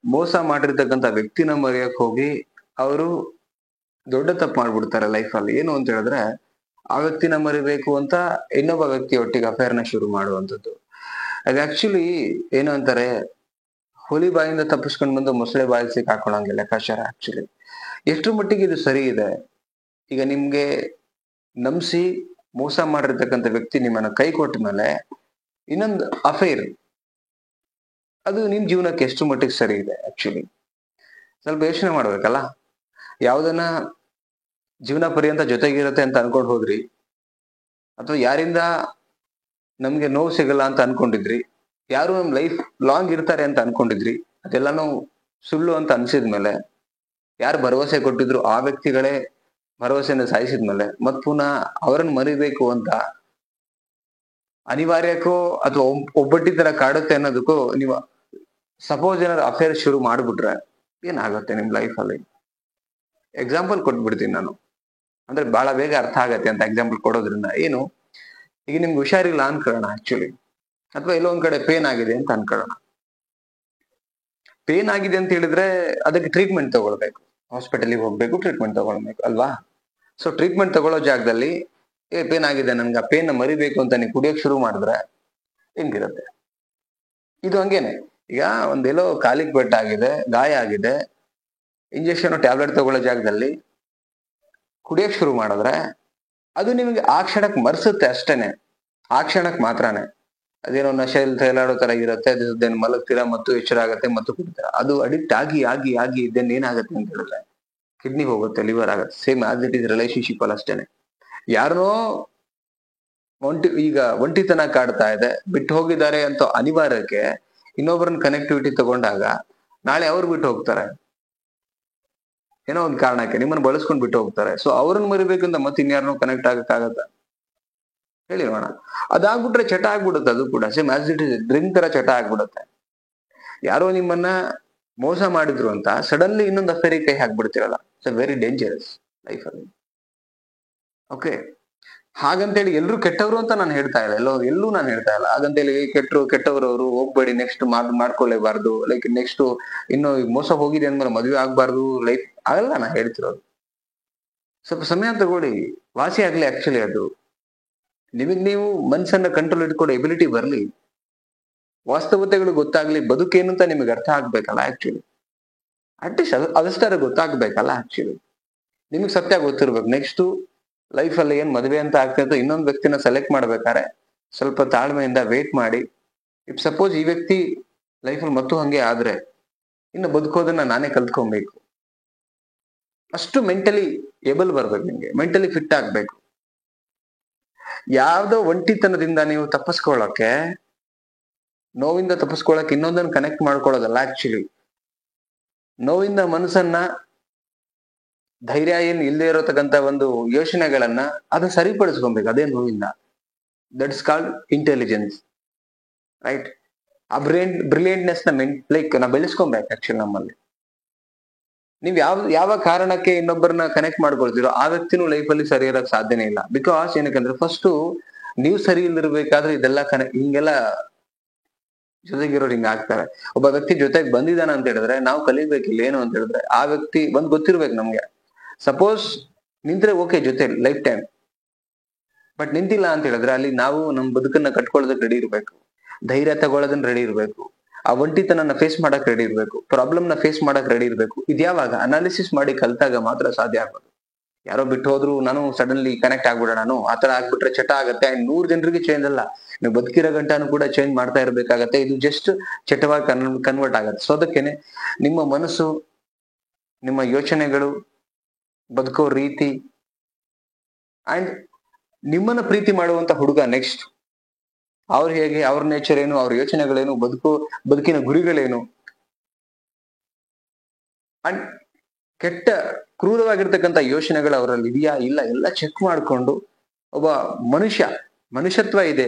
ಮೋಸ ಮಾಡಿರ್ತಕ್ಕಂಥ ವ್ಯಕ್ತಿನ ಮರೆಯಕ್ ಹೋಗಿ ಅವರು ದೊಡ್ಡ ತಪ್ಪು ಮಾಡ್ಬಿಡ್ತಾರೆ ಲೈಫ್ ಅಲ್ಲಿ. ಏನು ಅಂತ ಹೇಳಿದ್ರೆ, ಆ ವ್ಯಕ್ತಿನ ಮರಿಬೇಕು ಅಂತ ಇನ್ನೊಬ್ಬ ವ್ಯಕ್ತಿ ಒಟ್ಟಿಗೆ ಅಫೇರ್ನ ಶುರು ಮಾಡುವಂಥದ್ದು. ಅದು ಆಕ್ಚುಲಿ ಏನು ಅಂತಾರೆ, ಹುಲಿ ಬಾಯಿಂದ ತಪ್ಪಿಸ್ಕೊಂಡ್ ಬಂದು ಮೊಸಳೆ ಬಾಯಲ್ಲಿ ಸಿಕ್ಕಾಕೊಳ್ಳಂಗೆ ಲೆಕ್ಕಾಚಾರ ಆಕ್ಚುಲಿ. ಎಷ್ಟ್ರ ಮಟ್ಟಿಗೆ ಇದು ಸರಿ ಇದೆ? ಈಗ ನಿಮ್ಗೆ ನಂಬಿಸಿ ಮೋಸ ಮಾಡಿರ್ತಕ್ಕಂಥ ವ್ಯಕ್ತಿ ನಿಮ್ಮನ್ನ ಕೈ ಕೊಟ್ಟ ಮೇಲೆ ಇನ್ನೊಂದು ಅಫೇರ್, ಅದು ನಿಮ್ ಜೀವನಕ್ಕೆ ಎಷ್ಟು ಮಟ್ಟಿಗೆ ಸರಿ ಇದೆ ಆಕ್ಚುಲಿ? ಸ್ವಲ್ಪ ಯೋಚನೆ ಮಾಡ್ಬೇಕಲ್ಲ. ಯಾವ್ದನ್ನ ಜೀವನ ಪರ್ಯಂತ ಜೊತೆಗಿರುತ್ತೆ ಅಂತ ಅನ್ಕೊಂಡ್ ಹೋದ್ರಿ, ಅಥವಾ ಯಾರಿಂದ ನಮ್ಗೆ ನೋವು ಸಿಗಲ್ಲ ಅಂತ ಅನ್ಕೊಂಡಿದ್ರಿ, ಯಾರು ನಮ್ ಲೈಫ್ ಲಾಂಗ್ ಇರ್ತಾರೆ ಅಂತ ಅನ್ಕೊಂಡಿದ್ರಿ, ಅದೆಲ್ಲಾನು ಸುಳ್ಳು ಅಂತ ಅನ್ಸಿದ್ಮೇಲೆ, ಯಾರು ಭರವಸೆ ಕೊಟ್ಟಿದ್ರು ಆ ವ್ಯಕ್ತಿಗಳೇ ಭರವಸೆನ ಸಾಯಿಸಿದ್ಮೇಲೆ ಮತ್ ಪುನಃ ಅವರನ್ನ ಮರಿಬೇಕು ಅಂತ ಅನಿವಾರ್ಯಕ್ಕೋ ಅಥವಾ ಒಬ್ಬಟ್ಟಿ ತರ ಕಾಡುತ್ತೆ ಅನ್ನೋದಕ್ಕೂ ನೀವು ಸಪೋಸ್ ಏನಾದ್ರು ಅಫೇರ್ ಶುರು ಮಾಡ್ಬಿಟ್ರೆ ಏನಾಗುತ್ತೆ ನಿಮ್ ಲೈಫ್ ಅಲ್ಲಿ? ಎಕ್ಸಾಂಪಲ್ ಕೊಟ್ಬಿಡ್ತೀನಿ ನಾನು, ಅಂದ್ರೆ ಬಹಳ ಬೇಗ ಅರ್ಥ ಆಗತ್ತೆ ಅಂತ ಎಕ್ಸಾಂಪಲ್ ಕೊಡೋದ್ರಿಂದ. ಏನು, ಈಗ ನಿಮ್ಗೆ ಹುಷಾರಿಲ್ಲ ಅನ್ಕೊಳ್ಳೋಣ ಆಕ್ಚುಲಿ, ಅಥವಾ ಎಲ್ಲೋ ಒಂದ್ ಕಡೆ ಪೇನ್ ಆಗಿದೆ ಅಂತ ಅನ್ಕೊಳ್ಳೋಣ. ಪೇನ್ ಆಗಿದೆ ಅಂತ ಹೇಳಿದ್ರೆ ಅದಕ್ಕೆ ಟ್ರೀಟ್ಮೆಂಟ್ ತಗೊಳ್ಬೇಕು, ಹಾಸ್ಪಿಟಲ್ಗೆ ಹೋಗ್ಬೇಕು, ಟ್ರೀಟ್ಮೆಂಟ್ ತಗೊಳ್ಬೇಕು ಅಲ್ವಾ? ಸೊ ಟ್ರೀಟ್ಮೆಂಟ್ ತಗೊಳ್ಳೋ ಜಾಗದಲ್ಲಿ ಪೇನ್ ಆಗಿದೆ, ನನ್ಗೆ ಆ ಪೇನ್ ಮರಿಬೇಕು ಅಂತ ನೀವು ಕುಡಿಯೋಕ್ ಶುರು ಮಾಡಿದ್ರೆ ಹೆಂಗಿರುತ್ತೆ? ಇದು ಹಂಗೇನೆ. ಈಗ ಒಂದೆಲ್ಲೋ ಕಾಲಿಗೆ ಪೆಟ್ಟಾಗಿದೆ, ಗಾಯ ಆಗಿದೆ, ಇಂಜೆಕ್ಷನ್ ಟ್ಯಾಬ್ಲೆಟ್ ತಗೊಳ್ಳೋ ಜಾಗದಲ್ಲಿ ಕುಡಿಯೋಕ್ ಶುರು ಮಾಡಿದ್ರೆ ಅದು ನಿಮಗೆ ಆ ಕ್ಷಣಕ್ಕೆ ಮರ್ಸುತ್ತೆ ಅಷ್ಟೇನೆ, ಆ ಕ್ಷಣಕ್ ಮಾತ್ರನೇ. ಅದೇನೋ ನಶೆಯಲ್ಲಿ ತೇಲಾಡೋ ತರ ಇರುತ್ತೆ, ಅದೇನು ಮಲಗ್ತೀರಾ ಮತ್ತು ಎಚ್ಚರ ಆಗತ್ತೆ ಮತ್ತು ಕುಡಿತೀರಾ. ಅದು ಅಡಿಕ್ಟ್ ಆಗಿ ಆಗಿ ಆಗಿ ಇದ್ದೇನ್ ಏನಾಗತ್ತೆ ಅಂತ ಹೇಳಿದ್ರೆ ಕಿಡ್ನಿ ಹೋಗುತ್ತೆ, ಲಿವರ್ ಆಗುತ್ತೆ. Same as it is relationship ಅಲ್ಲಿ ಅಷ್ಟೇನೆ. ಯಾರನೋ ಈಗ ಒಂಟಿತನ ಕಾಡ್ತಾ ಇದೆ, ಬಿಟ್ಟು ಹೋಗಿದ್ದಾರೆ ಅಂತ ಅನಿವಾರ್ಯಕ್ಕೆ ಇನ್ನೊಬ್ಬರನ್ನ ಕನೆಕ್ಟಿವಿಟಿ ತಗೊಂಡಾಗ ನಾಳೆ ಅವ್ರು ಬಿಟ್ಟು ಹೋಗ್ತಾರೆ, ಏನೋ ಒಂದ್ ಕಾರಣಕ್ಕೆ ನಿಮ್ಮನ್ನ ಬಳಸ್ಕೊಂಡ್ ಬಿಟ್ಟು ಹೋಗ್ತಾರೆ. ಸೊ ಅವ್ರನ್ನ ಮರಿಬೇಕಂತ ಮತ್ತೆ ಇನ್ಯಾರನೋ ಕನೆಕ್ಟ್ ಆಗಕ್ಕಾಗತ್ತ? ಹೇಳಿ ನೋಡೋಣ. ಅದಾಗ್ಬಿಟ್ರೆ ಚಟ ಆಗ್ಬಿಡುತ್ತೆ, ಅದು ಕೂಡ same as it is drink ತರ ಚಟ ಆಗ್ಬಿಡುತ್ತೆ. ಯಾರೋ ನಿಮ್ಮನ್ನ ಮೋಸ ಮಾಡಿದ್ರು ಅಂತ ಸಡನ್ಲಿ ಇನ್ನೊಂದು ಅಫೇರಿಗೆ ಕೈ ಹಾಕ್ಬಿಡ್ತಿರಲ್ಲ, ಇಟ್ಸ್ ವೆರಿ ಡೇಂಜರಸ್ ಲೈಫ್ ಅಲ್ಲಿ. ಓಕೆ, ಹಾಗಂತೇಳಿ ಎಲ್ರು ಕೆಟ್ಟವ್ರು ಅಂತ ನಾನು ಹೇಳ್ತಾ ಇಲ್ಲ, ಎಲ್ಲೂ ನಾನು ಹೇಳ್ತಾ ಇಲ್ಲ. ಹಾಗಂತೇಳಿ ಕೆಟ್ಟವ್ರವ್ರು ಹೋಗ್ಬೇಡಿ, ನೆಕ್ಸ್ಟ್ ಮಾಡ್ಕೊಳ್ಳೇಬಾರ್ದು, ಲೈಕ್ ನೆಕ್ಸ್ಟ್ ಇನ್ನು ಮೋಸ ಹೋಗಿದೆ ಅಂದ್ಮೇಲೆ ಮದುವೆ ಆಗ್ಬಾರ್ದು ಲೈಫ್, ಆಗಲ್ಲ ನಾ ಹೇಳ್ತಿರೋದು. ಸ್ವಲ್ಪ ಸಮಯ ತಗೊಳ್ಳಿ, ವಾಸಿ ಆಗ್ಲಿ. ಆಕ್ಚುಲಿ ಅದು ನಿಮಗ್ ನೀವು ಮನ್ಸನ್ನ ಕಂಟ್ರೋಲ್ ಇಟ್ಕೊಡೋ ಎಬಿಲಿಟಿ ಬರ್ಲಿ, ವಾಸ್ತವತೆಗಳು ಗೊತ್ತಾಗ್ಲಿ, ಬದುಕೇನು ಅಂತ ನಿಮಗೆ ಅರ್ಥ ಆಗ್ಬೇಕಲ್ಲ ಆಕ್ಚುಲಿ. ಅಟ್ಲೀಸ್ಟ್ ಅದಷ್ಟಾರ ಗೊತ್ತಾಗ್ಬೇಕಲ್ಲ ಆಕ್ಚುಲಿ. ನಿಮಗ್ ಸತ್ಯ ಗೊತ್ತಿರ್ಬೇಕು. ನೆಕ್ಸ್ಟ್ ಲೈಫ್ ಅಲ್ಲಿ ಏನ್ ಮದುವೆ ಅಂತ ಆಗ್ತದೆ, ಇನ್ನೊಂದು ವ್ಯಕ್ತಿನ ಸೆಲೆಕ್ಟ್ ಮಾಡ್ಬೇಕಾರೆ ಸ್ವಲ್ಪ ತಾಳ್ಮೆಯಿಂದ ವೇಟ್ ಮಾಡಿ. ಇಫ್ ಸಪೋಸ್ ಈ ವ್ಯಕ್ತಿ ಲೈಫಲ್ಲಿ ಮತ್ತು ಹಂಗೆ ಆದ್ರೆ ಇನ್ನು ಬದುಕೋದನ್ನ ನಾನೇ ಕಲ್ತ್ಕೊಬೇಕು. ಅಷ್ಟು ಮೆಂಟಲಿ ಏಬಲ್ ಬರ್ಬೇಕು, ನಿಮ್ಗೆ ಮೆಂಟಲಿ ಫಿಟ್ ಆಗ್ಬೇಕು. ಯಾವ್ದೋ ಒಂಟಿತನದಿಂದ ನೀವು ತಪ್ಪಿಸ್ಕೊಳ್ಳೋಕೆ, ನೋವಿಂದ ತಪ್ಪಿಸ್ಕೊಳ್ಳೋಕೆ ಇನ್ನೊಂದನ್ನ ಕನೆಕ್ಟ್ ಮಾಡ್ಕೊಳ್ಳೋದಲ್ಲ ಆಕ್ಚುಲಿ. ನೋವಿಂದ ಮನಸ್ಸನ್ನ, ಧೈರ್ಯ ಏನ್ ಇಲ್ಲದೆ ಇರತಕ್ಕಂತ ಒಂದು ಯೋಚನೆಗಳನ್ನ ಅದು ಸರಿಪಡಿಸ್ಕೊಬೇಕು, ಅದೇ ನೋವಿಂದ. That's called intelligence, right? ಆ ಬ್ರಿಲಿಯಂಟ್ನೆಸ್ ನ ಲೈಕ್ ನಾವು ಬೆಳೆಸ್ಕೊಬೇಕು ಆಕ್ಚುಲಿ ನಮ್ಮಲ್ಲಿ. ನೀವ್ ಯಾವ ಕಾರಣಕ್ಕೆ ಇನ್ನೊಬ್ಬರನ್ನ ಕನೆಕ್ಟ್ ಮಾಡ್ಕೊಳ್ತೀರೋ ಆ ವ್ಯಕ್ತಿನೂ ಲೈಫಲ್ಲಿ ಸರಿ ಇರಕ್ ಸಾಧ್ಯನೇ ಇಲ್ಲ. ಬಿಕಾಸ್ ಏನಕ್ಕಂದ್ರೆ ಫಸ್ಟ್ ನೀವು ಸರಿ ಇಲ್ದಿರ್ಬೇಕಾದ್ರೆ ಇದೆಲ್ಲ ಹಿಂಗೆಲ್ಲ ಜೊತೆಗಿರೋರು ಹಿಂಗ ಆಗ್ತಾರೆ. ಒಬ್ಬ ವ್ಯಕ್ತಿ ಜೊತೆಗೆ ಬಂದಿದ್ದಾನ ಅಂತ ಹೇಳಿದ್ರೆ ನಾವು ಕಲಿಬೇಕಿಲ್ಲ. ಏನು ಅಂತ ಹೇಳಿದ್ರೆ ಆ ವ್ಯಕ್ತಿ ಗೊತ್ತಿರ್ಬೇಕು ನಮ್ಗೆ. ಸಪೋಸ್ ನಿಂತ್ರೆ ಓಕೆ ಜೊತೆ ಲೈಫ್ ಟೈಮ್, ಬಟ್ ನಿಂತಿಲ್ಲ ಅಂತ ಹೇಳಿದ್ರೆ ಅಲ್ಲಿ ನಾವು ನಮ್ ಬದುಕನ್ನ ಕಟ್ಕೊಳ್ಳೋದಕ್ಕೆ ರೆಡಿ ಇರ್ಬೇಕು, ಧೈರ್ಯ ತಗೊಳ್ಳೋದನ್ನ ರೆಡಿ ಇರ್ಬೇಕು, ಆ ಒಂಟಿತನನ್ನ ಫೇಸ್ ಮಾಡಕ್ ರೆಡಿ ಇರ್ಬೇಕು, ಪ್ರಾಬ್ಲಮ್ ನ ಫೇಸ್ ಮಾಡಕ್ ರೆಡಿ ಇರ್ಬೇಕು. ಇದ್ಯಾವಾಗ ಅನಾಲಿಸಿಸ್ ಮಾಡಿ ಕಲ್ತಾಗ ಮಾತ್ರ ಸಾಧ್ಯ ಆಗೋದು. ಯಾರೋ ಬಿಟ್ಟು ಹೋದ್ರು ನಾನು ಸಡನ್ಲಿ ಕನೆಕ್ಟ್ ಆಗ್ಬಿಡೋಣ, ನಾನು ಆತರ ಆಗ್ಬಿಟ್ರೆ ಚಟ ಆಗತ್ತೆ. 100 ಜನರಿಗೆ ಚೇಂಜ್ ಅಲ್ಲ, ನೀವು ಬದುಕಿರೋ ಗಂಟನೂ ಕೂಡ ಚೇಂಜ್ ಮಾಡ್ತಾ ಇರ್ಬೇಕಾಗತ್ತೆ. ಇದು ಜಸ್ಟ್ ಚಟವಾಗಿ ಕನ್ವರ್ಟ್ ಆಗತ್ತೆ. ಸೊ ಅದಕ್ಕೇನೆ ನಿಮ್ಮ ಮನಸ್ಸು, ನಿಮ್ಮ ಯೋಚನೆಗಳು, ಬದುಕೋ ರೀತಿ ಅಂಡ್ ನಿಮ್ಮನ್ನ ಪ್ರೀತಿ ಮಾಡುವಂತ ಹುಡುಗ ನೆಕ್ಸ್ಟ್ ಅವ್ರು ಹೇಗೆ, ಅವ್ರ ನೇಚರ್ ಏನು, ಅವ್ರ ಯೋಚನೆಗಳೇನು, ಬದುಕಿನ ಗುರಿಗಳೇನು, ಅಂಡ್ ಕೆಟ್ಟ ಕ್ರೂರವಾಗಿರ್ತಕ್ಕಂಥ ಯೋಚನೆಗಳು ಅವರಲ್ಲಿ ಇದೆಯಾ ಇಲ್ಲ ಎಲ್ಲ ಚೆಕ್ ಮಾಡ್ಕೊಂಡು ಒಬ್ಬ ಮನುಷ್ಯತ್ವ ಇದೆ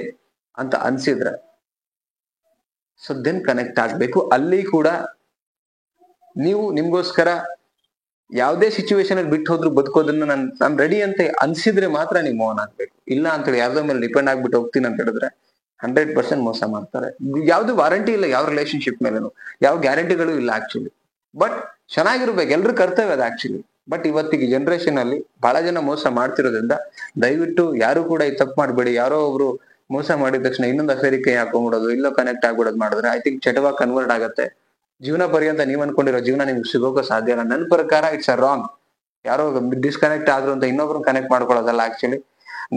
ಅಂತ ಅನ್ಸಿದ್ರೆ ಸೊ ದೆನ್ ಕನೆಕ್ಟ್ ಆಗ್ಬೇಕು. ಅಲ್ಲಿ ಕೂಡ ನೀವು ನಿಮ್ಗೋಸ್ಕರ ಯಾವುದೇ ಸಿಚುವೇಶನ್ ಅಲ್ಲಿ ಬಿಟ್ಟು ಹೋದ್ರು ಬದುಕೋದನ್ನ ನಾನು ರೆಡಿ ಅಂತ ಅನ್ಸಿದ್ರೆ ಮಾತ್ರ ನೀವು ಮೋಹನ್ ಆಗ್ಬೇಕು. ಇಲ್ಲ ಅಂತ ಹೇಳಿ ಯಾರ್ದೋ ಮೇಲೆ ಡಿಪೆಂಡ್ ಆಗ್ಬಿಟ್ಟು ಹೋಗ್ತೀನಿ ಅಂತ ಹೇಳಿದ್ರೆ 100% ಮೋಸ ಮಾಡ್ತಾರೆ. ಯಾವ್ದು ವಾರಂಟಿ ಇಲ್ಲ ಯಾವ ರಿಲೇಶನ್ಶಿಪ್ ಮೇಲೇನು, ಯಾವ ಗ್ಯಾರಂಟಿಗಳು ಇಲ್ಲ ಆಕ್ಚುಲಿ. ಬಟ್ ಚೆನ್ನಾಗಿರ್ಬೇಕು, ಎಲ್ರು ಕರ್ತವ್ಯ ಅದ ಆಕ್ಚುಲಿ. ಬಟ್ ಇವತ್ತಿಗೆ ಜನರೇಷನ್ ಅಲ್ಲಿ ಬಹಳ ಜನ ಮೋಸ ಮಾಡ್ತಿರೋದ್ರಿಂದ ದಯವಿಟ್ಟು ಯಾರು ಕೂಡ ಈ ತಪ್ಪು ಮಾಡ್ಬೇಡಿ. ಯಾರೋ ಒಬ್ರು ಮೋಸ ಮಾಡಿದ ತಕ್ಷಣ ಇನ್ನೊಂದು ಅಫೇರಿ ಕೈ ಹಾಕೊಂಡ್ಬಿಡೋದು, ಇಲ್ಲೋ ಕನೆಕ್ಟ್ ಆಗ್ಬಿಡೋದು ಮಾಡಿದ್ರೆ ಐ ಥಿಂಕ್ ಚಟವಾಗಿ ಕನ್ವರ್ಟ್ ಆಗತ್ತೆ. ಜೀವನ ಪರ್ಯಂತ ನೀವ್ ಅನ್ಕೊಂಡಿರೋ ಜೀವನ ನಿಮ್ಗೆ ಸಿಗೋಕೆ ಸಾಧ್ಯ ಇಲ್ಲ. ನನ್ನ ಪ್ರಕಾರ ಇಟ್ಸ್ ಅ ರಾಂಗ್. ಯಾರೋ ಡಿಸ್ಕನೆಕ್ಟ್ ಆದ್ರು ಅಂತ ಇನ್ನೊಬ್ರು ಕನೆಕ್ಟ್ ಮಾಡ್ಕೊಳ್ಳೋದಲ್ಲ ಆಕ್ಚುಲಿ.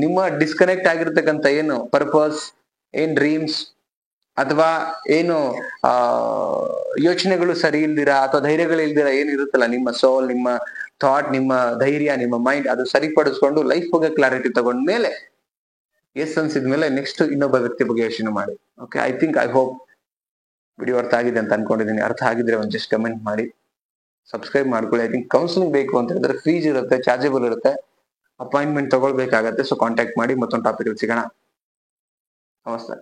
ನಿಮ್ಮ ಡಿಸ್ಕನೆಕ್ಟ್ ಆಗಿರ್ತಕ್ಕಂಥ ಏನು ಪರ್ಪಸ್, ಏನ್ ಡ್ರೀಮ್ಸ್ ಅಥವಾ ಏನು ಆ ಯೋಚನೆಗಳು ಸರಿ ಇಲ್ದಿರಾ ಅಥವಾ ಧೈರ್ಯಗಳು ಇಲ್ದಿರಾ ಏನಿರುತ್ತಲ್ಲ, ನಿಮ್ಮ ಸೋಲ್, ನಿಮ್ಮ ಥಾಟ್, ನಿಮ್ಮ ಧೈರ್ಯ, ನಿಮ್ಮ ಮೈಂಡ್, ಅದು ಸರಿಪಡಿಸ್ಕೊಂಡು ಲೈಫ್ ಬಗ್ಗೆ ಕ್ಲಾರಿಟಿ ತಗೊಂಡ್ಮೇಲೆ ಎಸ್ ಅನ್ಸಿದ್ಮೇಲೆ ನೆಕ್ಸ್ಟ್ ಇನ್ನೊಬ್ಬ ವ್ಯಕ್ತಿ ಬಗ್ಗೆ ಯೋಚನೆ ಮಾಡಿ. ಓಕೆ, ಐ ಹೋಪ್ ವಿಡಿಯೋ ಅರ್ಥ ಆಗಿದೆ ಅಂತ ಅನ್ಕೊಂಡಿದ್ದೀನಿ. ಅರ್ಥ ಆಗಿದ್ರೆ ಒಂದು ಜಸ್ಟ್ ಕಮೆಂಟ್ ಮಾಡಿ, ಸಬ್ಸ್ಕ್ರೈಬ್ ಮಾಡ್ಕೊಳ್ಳಿ. ಐ ಥಿಂಕ್ ಕೌನ್ಸಿಲಿಂಗ್ ಬೇಕು ಅಂತ ಹೇಳಿದ್ರೆ ಫೀಸ್ ಇರುತ್ತೆ, ಚಾರ್ಜಬಲ್ ಇರುತ್ತೆ, ಅಪಾಯಿಂಟ್ಮೆಂಟ್ ತಗೊಳ್ಬೇಕಾಗತ್ತೆ. ಸೊ ಕಾಂಟ್ಯಾಕ್ಟ್ ಮಾಡಿ, ಮತ್ತೊಂದು ಟಾಪಿಕ್ ಅಲ್ಲಿ ಸಿಗೋಣ. ನಮಸ್ತೆ.